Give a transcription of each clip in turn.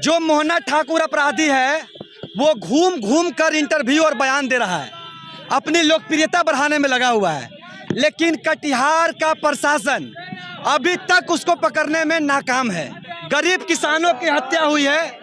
जो मोहना ठाकुर अपराधी है वो घूम घूम कर इंटरव्यू और बयान दे रहा है, अपनी लोकप्रियता बढ़ाने में लगा हुआ है। लेकिन कटिहार का प्रशासन अभी तक उसको पकड़ने में नाकाम है। गरीब किसानों की हत्या हुई है,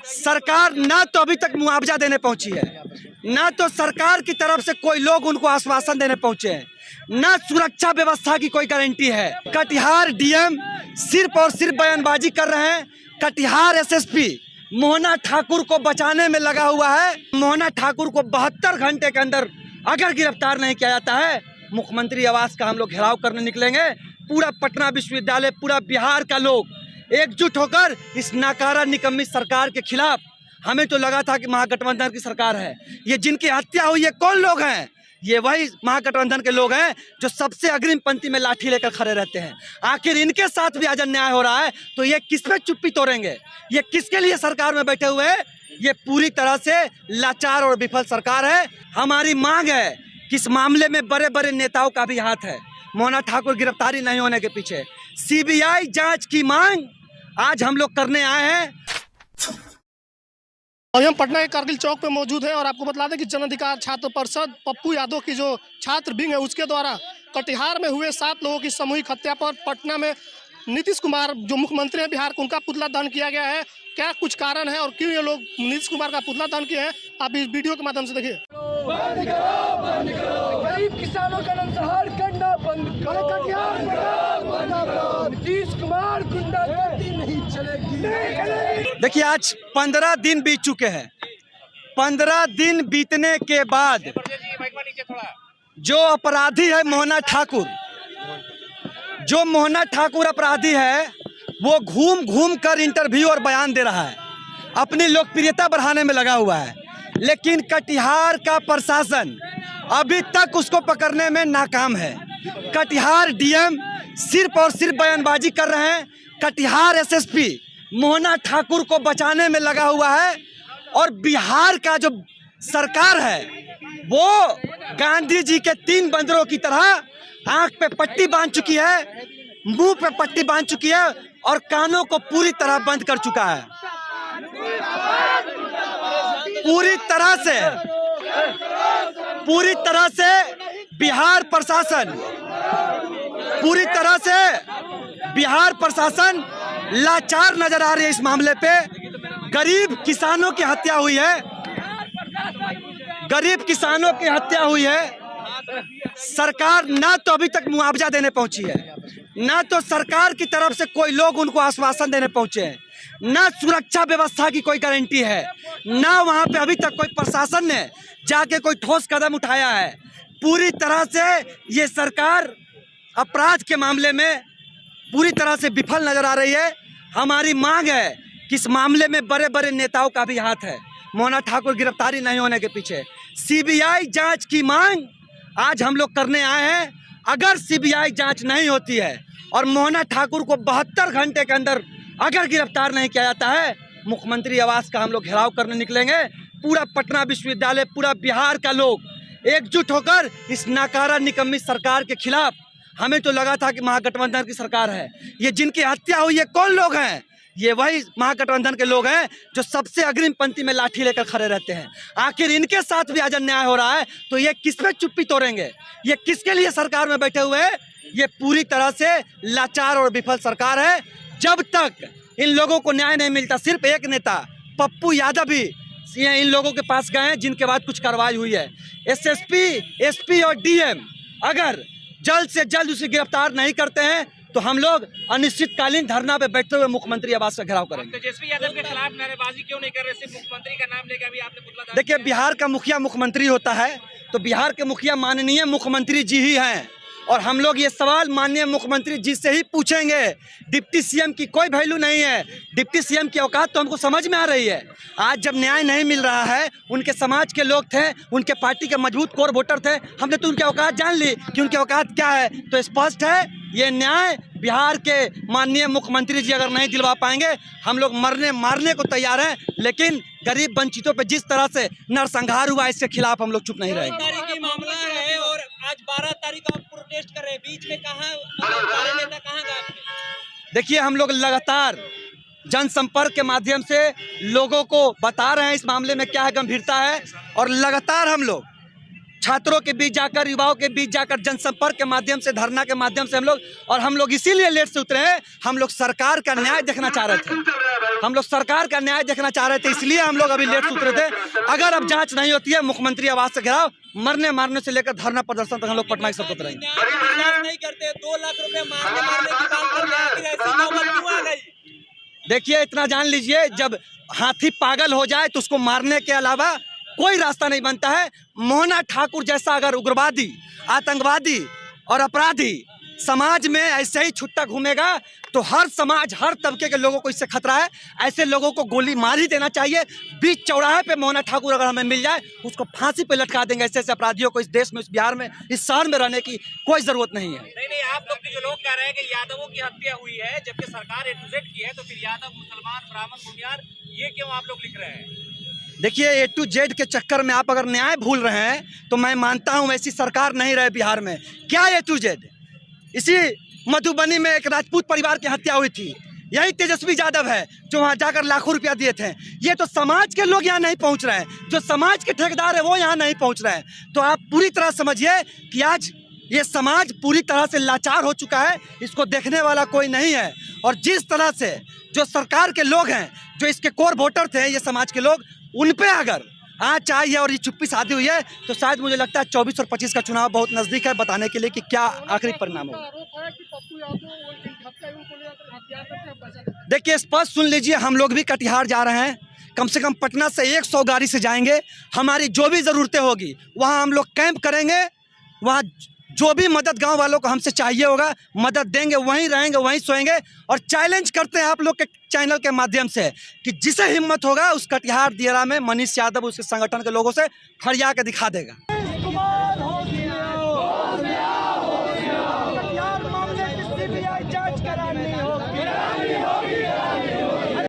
सरकार ना तो अभी तक मुआवजा देने पहुंची है, ना तो सरकार की तरफ से कोई लोग उनको आश्वासन देने पहुंचे हैं, ना सुरक्षा व्यवस्था की कोई गारंटी है। कटिहार डीएम सिर्फ और सिर्फ बयानबाजी कर रहे हैं। कटिहार एसएसपी मोहना ठाकुर को बचाने में लगा हुआ है। मोहना ठाकुर को 72 घंटे के अंदर अगर गिरफ्तार नहीं किया जाता है, मुख्यमंत्री आवास का हम लोग घेराव करने निकलेंगे। पूरा पटना विश्वविद्यालय, पूरा बिहार का लोग एकजुट होकर इस नाकारा निकम्मी सरकार के खिलाफ। हमें तो लगा था कि महागठबंधन की सरकार है। ये जिनकी हत्या हुई है कौन लोग हैं? ये वही महागठबंधन के लोग हैं जो सबसे अग्रिम पंक्ति में लाठी लेकर खड़े रहते हैं। आखिर इनके साथ भी आज अन्याय हो रहा है तो ये किस पे चुप्पी तोड़ेंगे? ये किसके लिए सरकार में बैठे हुए हैं? ये पूरी तरह से लाचार और विफल सरकार है। हमारी मांग है कि इस मामले में बड़े बड़े नेताओं का भी हाथ है। मोहना ठाकुर गिरफ्तारी नहीं होने के पीछे सीबीआई जांच की मांग आज हम लोग करने आए हैं। और हम पटना के कारगिल चौक पे मौजूद हैं और आपको बता दें कि जन अधिकार छात्र परिषद पप्पू यादव की जो छात्र विंग है उसके द्वारा कटिहार में हुए 7 लोगों की सामूहिक हत्या पर पटना में नीतीश कुमार जो मुख्यमंत्री हैं बिहार, उनका पुतला दहन किया गया है। क्या कुछ कारण है और क्यों ये लोग नीतीश कुमार का पुतला दहन किए हैं, आप इस वीडियो के माध्यम से देखिए। गरीब किसानों का नरसंहार करना बंद करो। नीतीश कुमार गुंडागर्दी नहीं चलेगी। देखिए आज 15 दिन बीत चुके हैं। 15 दिन बीतने के बाद जो अपराधी है मोहना ठाकुर, जो मोहना ठाकुर अपराधी है वो घूम घूम कर इंटरव्यू और बयान दे रहा है, अपनी लोकप्रियता बढ़ाने में लगा हुआ है। लेकिन कटिहार का प्रशासन अभी तक उसको पकड़ने में नाकाम है। कटिहार डीएम सिर्फ और सिर्फ बयानबाजी कर रहे हैं। कटिहार एसएसपी मोहना ठाकुर को बचाने में लगा हुआ है। और बिहार का जो सरकार है वो गांधी जी के 3 बंदरों की तरह आंख पे पट्टी बांध चुकी है, मुंह पे पट्टी बांध चुकी है और कानों को पूरी तरह बंद कर चुका है। पूरी तरह से बिहार प्रशासन लाचार नजर आ रही है। इस मामले पे गरीब किसानों की हत्या हुई है, सरकार ना तो अभी तक मुआवजा देने पहुंची है, ना तो सरकार की तरफ से कोई लोग उनको आश्वासन देने पहुंचे हैं, ना सुरक्षा व्यवस्था की कोई गारंटी है, ना वहां पे अभी तक कोई प्रशासन ने जाके कोई ठोस कदम उठाया है। पूरी तरह से ये सरकार अपराध के मामले में पूरी तरह से विफल नजर आ रही है। हमारी मांग है कि इस मामले में बड़े बड़े नेताओं का भी हाथ है। मोहना ठाकुर गिरफ्तारी नहीं होने के पीछे सीबीआई जांच की मांग आज हम लोग करने आए हैं। अगर सीबीआई जांच नहीं होती है और मोहना ठाकुर को 72 घंटे के अंदर अगर गिरफ्तार नहीं किया जाता है, मुख्यमंत्री आवास का हम लोग घेराव करने निकलेंगे। पूरा पटना विश्वविद्यालय, पूरा बिहार का लोग एकजुट होकर इस नाकारा निकम्मी सरकार के खिलाफ। हमें तो लगा था कि महागठबंधन की सरकार है। ये जिनकी हत्या हुई है कौन लोग हैं? ये वही महागठबंधन के लोग हैं जो सबसे अग्रिम पंक्ति में लाठी लेकर खड़े रहते हैं। आखिर इनके साथ भी आज अन्याय हो रहा है तो ये किस पे चुप्पी तोड़ेंगे? ये किसके लिए सरकार में बैठे हुए हैं? ये पूरी तरह से लाचार और विफल सरकार है। जब तक इन लोगों को न्याय नहीं मिलता, सिर्फ एक नेता पप्पू यादव भी इन लोगों के पास गए हैं जिनके बाद कुछ कार्रवाई हुई है। एसएसपी, एसपी और डीएम अगर जल्द से जल्द उसे गिरफ्तार नहीं करते हैं तो हम लोग अनिश्चितकालीन धरना पे बैठते हुए मुख्यमंत्री आवास का घेराव करेंगे। तेजस्वी यादव के खिलाफ नारेबाजी क्यों नहीं कर रहे? सिर्फ मुख्यमंत्री का नाम लेकर अभी आपने पुतला दहन देखिए, बिहार का मुखिया मुख्यमंत्री होता है तो बिहार के मुखिया माननीय मुख्यमंत्री जी ही हैं और हम लोग ये सवाल माननीय मुख्यमंत्री जी से ही पूछेंगे। डिप्टी सीएम की कोई वैल्यू नहीं है। डिप्टी सीएम की औकात तो हमको समझ में आ रही है। आज जब न्याय नहीं मिल रहा है, उनके समाज के लोग थे, उनके पार्टी के मजबूत कोर वोटर थे, हमने तो उनकी औकात जान ली कि उनकी औकात क्या है। तो स्पष्ट है ये न्याय बिहार के माननीय मुख्यमंत्री जी अगर नहीं दिलवा पाएंगे, हम लोग मरने मारने को तैयार हैं। लेकिन गरीब वंचितों पे जिस तरह से नरसंहार हुआ, इसके खिलाफ हम लोग चुप नहीं रहेंगे। 12 तारीख की मामला है और आज 12 तारीख को आप प्रोटेस्ट कर रहे हैं, बीच में कहाँ सारे नेता कहाँ गए? देखिए, हम लोग लगातार जनसंपर्क के माध्यम से लोगों को बता रहे हैं इस मामले में क्या है गंभीरता है, और लगातार हम लोग छात्रों के बीच जाकर, युवाओं के बीच जाकर, जनसंपर्क के माध्यम से, धरना के माध्यम से हम लोग इसीलिए लेट से उतरे हैं। हम लोग सरकार का न्याय देखना चाह रहे थे, इसलिए हम लोग अभी लेट से उतरे थे। अगर अब जांच नहीं होती है, मुख्यमंत्री आवास से घेराव, मरने मारने से लेकर धरना प्रदर्शन तक हम लोग पटना की सड़कों पर रहेंगे। नहीं करते 2 लाख रुपए मारने की बात करते हैं, फिर ऐसी नौबत क्यों आ गई? देखिए, इतना जान लीजिए, जब हाथी पागल हो जाए तो उसको मारने के अलावा कोई रास्ता नहीं बनता है। मोहना ठाकुर जैसा अगर उग्रवादी, आतंकवादी और अपराधी समाज में ऐसे ही छुट्टा घूमेगा तो हर समाज, हर तबके के लोगों को इससे खतरा है। ऐसे लोगों को गोली मार ही देना चाहिए। बीच चौराहे पे मोहना ठाकुर अगर हमें मिल जाए, उसको फांसी पे लटका देंगे। ऐसे अपराधियों को इस देश में, इस बिहार में, इस शहर में रहने की कोई जरूरत नहीं है। नहीं, आप लोग जो लोग कह रहे हैं कि यादवों की हत्या हुई है, जबकि सरकार A to Z की है, तो फिर यादव, मुसलमान, ब्राह्मण, भूमिहार, ये क्यों आप लोग लिख रहे हैं? देखिए, A to Z के चक्कर में आप अगर न्याय भूल रहे हैं तो मैं मानता हूं ऐसी सरकार नहीं रहे बिहार में। क्या A to Z? इसी मधुबनी में एक राजपूत परिवार की हत्या हुई थी, यही तेजस्वी यादव है जो वहां जाकर लाखों रुपया दिए थे। ये तो समाज के लोग यहाँ नहीं पहुंच रहे हैं, जो समाज के ठेकेदार है वो यहाँ नहीं पहुंच रहे हैं। तो आप पूरी तरह समझिए कि आज ये समाज पूरी तरह से लाचार हो चुका है, इसको देखने वाला कोई नहीं है। और जिस तरह से जो सरकार के लोग हैं, जो इसके कोर वोटर थे, ये समाज के लोग, उन पे अगर आज चाहिए और ये चुप्पी साधी हुई है, तो शायद मुझे लगता है 24 और 25 का चुनाव बहुत नज़दीक है बताने के लिए कि क्या आखिरी परिणाम होगा। देखिए, स्पष्ट सुन लीजिए, हम लोग भी कटिहार जा रहे हैं। कम से कम पटना से 100 गाड़ी से जाएंगे। हमारी जो भी ज़रूरतें होगी वहाँ हम लोग कैंप करेंगे। वहाँ जो भी मदद गांव वालों को हमसे चाहिए होगा, मदद देंगे, वहीं रहेंगे, वहीं सोएंगे। और चैलेंज करते हैं आप लोग के चैनल के माध्यम से कि जिसे हिम्मत होगा उस कटिहार दियारा में मनीष यादव उसके संगठन के लोगों से फरिया के दिखा देगा। कटिहार मामले की CBI जांच करानी होगी।